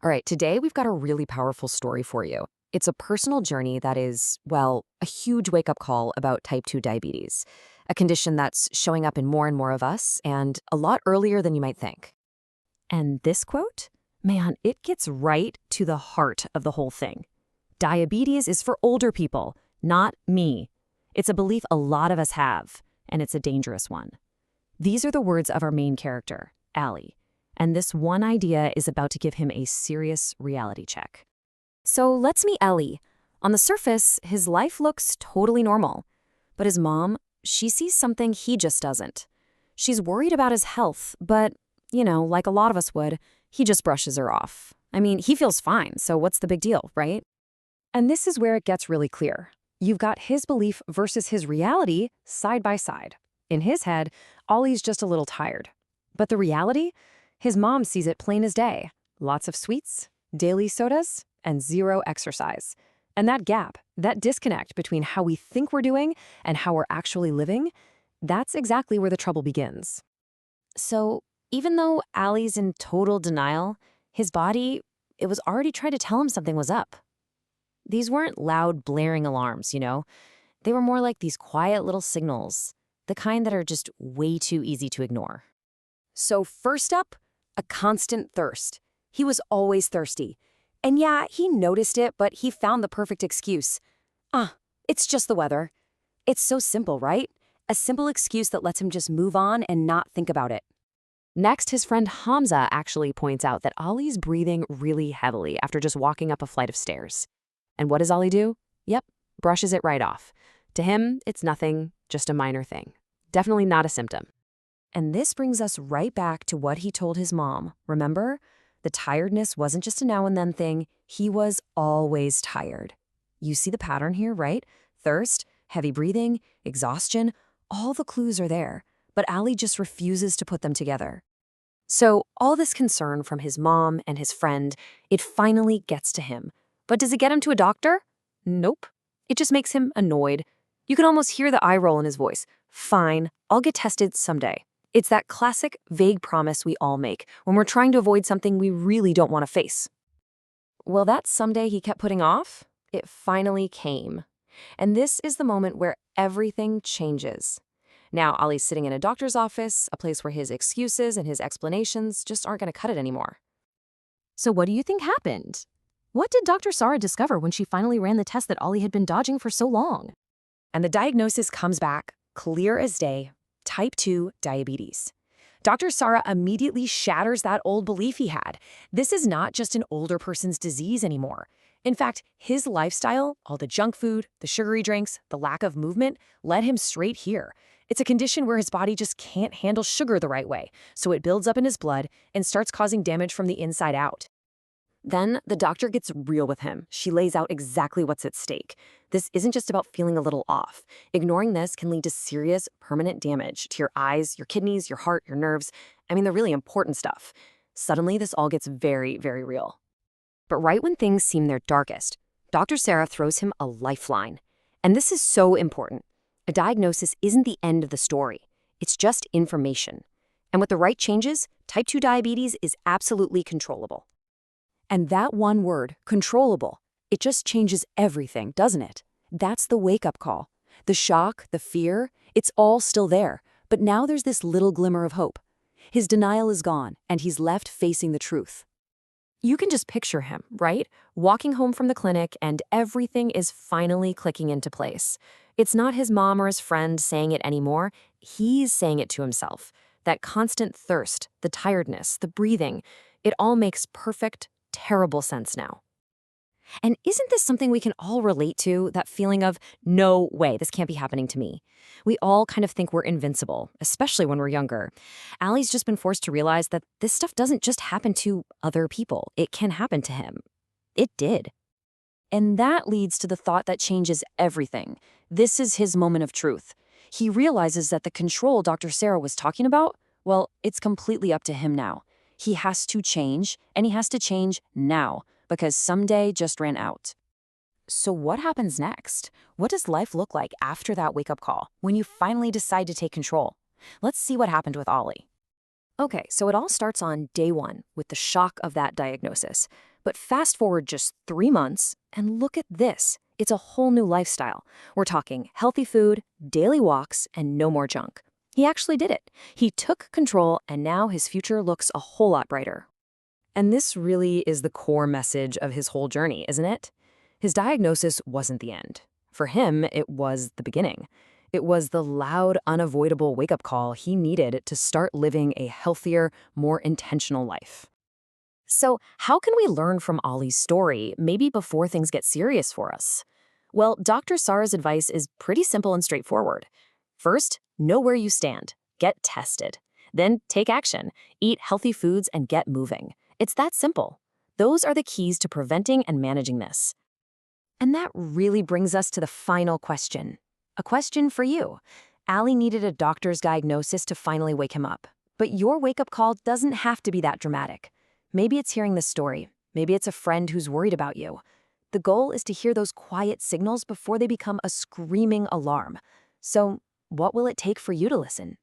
All right, today we've got a really powerful story for you. It's a personal journey that is, well, a huge wake up call about type 2 diabetes, a condition that's showing up in more and more of us and a lot earlier than you might think. And this quote? Man, it gets right to the heart of the whole thing. Diabetes is for older people, not me. It's a belief a lot of us have, and it's a dangerous one. These are the words of our main character, Allie. And this one idea is about to give him a serious reality check. So let's meet Ellie. On the surface, his life looks totally normal. But his mom, she sees something he just doesn't. She's worried about his health, but, like a lot of us would, he just brushes her off. I mean, he feels fine, so what's the big deal, right? And this is where it gets really clear. You've got his belief versus his reality side by side. In his head, Ollie's just a little tired. But the reality? His mom sees it plain as day. Lots of sweets, daily sodas, and zero exercise. And that gap, that disconnect between how we think we're doing and how we're actually living, that's exactly where the trouble begins. So even though Allie's in total denial, his body, it was already trying to tell him something was up. These weren't loud, blaring alarms, They were more like these quiet little signals, the kind that are just way too easy to ignore. So first up, a constant thirst. He was always thirsty. And yeah, he noticed it, but he found the perfect excuse. It's just the weather. It's so simple, right? A simple excuse that lets him just move on and not think about it. Next, his friend Hamza actually points out that Ollie's breathing really heavily after just walking up a flight of stairs. And what does Ollie do? Yep, brushes it right off. To him, it's nothing, just a minor thing. Definitely not a symptom. And this brings us right back to what he told his mom. Remember? The tiredness wasn't just a now and then thing. He was always tired. You see the pattern here, right? Thirst, heavy breathing, exhaustion, all the clues are there. But Allie just refuses to put them together. So all this concern from his mom and his friend, it finally gets to him. But does it get him to a doctor? Nope. It just makes him annoyed. You can almost hear the eye roll in his voice. Fine, I'll get tested someday. It's that classic, vague promise we all make when we're trying to avoid something we really don't want to face. Well, that someday he kept putting off, it finally came. And this is the moment where everything changes. Now, Ollie's sitting in a doctor's office, a place where his excuses and his explanations just aren't going to cut it anymore. So what do you think happened? What did Dr. Sara discover when she finally ran the test that Ollie had been dodging for so long? And the diagnosis comes back, clear as day. Type 2 diabetes. Dr. Sara immediately shatters that old belief he had. This is not just an older person's disease anymore. In fact, his lifestyle, all the junk food, the sugary drinks, the lack of movement, led him straight here. It's a condition where his body just can't handle sugar the right way, so it builds up in his blood and starts causing damage from the inside out. Then the doctor gets real with him. She lays out exactly what's at stake. This isn't just about feeling a little off. Ignoring this can lead to serious, permanent damage to your eyes, your kidneys, your heart, your nerves. I mean, the really important stuff. Suddenly, this all gets very, very real. But right when things seem their darkest, Dr. Sara throws him a lifeline. And this is so important. A diagnosis isn't the end of the story. It's just information. And with the right changes, type 2 diabetes is absolutely controllable. And that one word, controllable, it just changes everything, doesn't it? That's the wake-up call. The shock, the fear, it's all still there. But now there's this little glimmer of hope. His denial is gone, and he's left facing the truth. You can just picture him, right? Walking home from the clinic, and everything is finally clicking into place. It's not his mom or his friend saying it anymore. He's saying it to himself. That constant thirst, the tiredness, the breathing, it all makes perfect, terrible sense now. And isn't this something we can all relate to, that feeling of, no way, this can't be happening to me? We all kind of think we're invincible, especially when we're younger. Allie's just been forced to realize that this stuff doesn't just happen to other people. It can happen to him. It did. And that leads to the thought that changes everything. This is his moment of truth. He realizes that the control Dr. Sara was talking about, well, it's completely up to him now. He has to change, and he has to change now, because someday just ran out. So what happens next? What does life look like after that wake-up call, when you finally decide to take control? Let's see what happened with Ollie. Okay, so it all starts on day one with the shock of that diagnosis. But fast forward just 3 months, and look at this. It's a whole new lifestyle. We're talking healthy food, daily walks, and no more junk. He actually did it. He took control, and now his future looks a whole lot brighter. And this really is the core message of his whole journey, isn't it? His diagnosis wasn't the end. For him, it was the beginning. It was the loud, unavoidable wake-up call he needed to start living a healthier, more intentional life. So, how can we learn from Ollie's story, maybe before things get serious for us? Well, Dr. Sara's advice is pretty simple and straightforward. First, know where you stand. Get tested. Then take action. Eat healthy foods and get moving. It's that simple. Those are the keys to preventing and managing this. And that really brings us to the final question. A question for you. Allie needed a doctor's diagnosis to finally wake him up. But your wake-up call doesn't have to be that dramatic. Maybe it's hearing this story. Maybe it's a friend who's worried about you. The goal is to hear those quiet signals before they become a screaming alarm. So, what will it take for you to listen?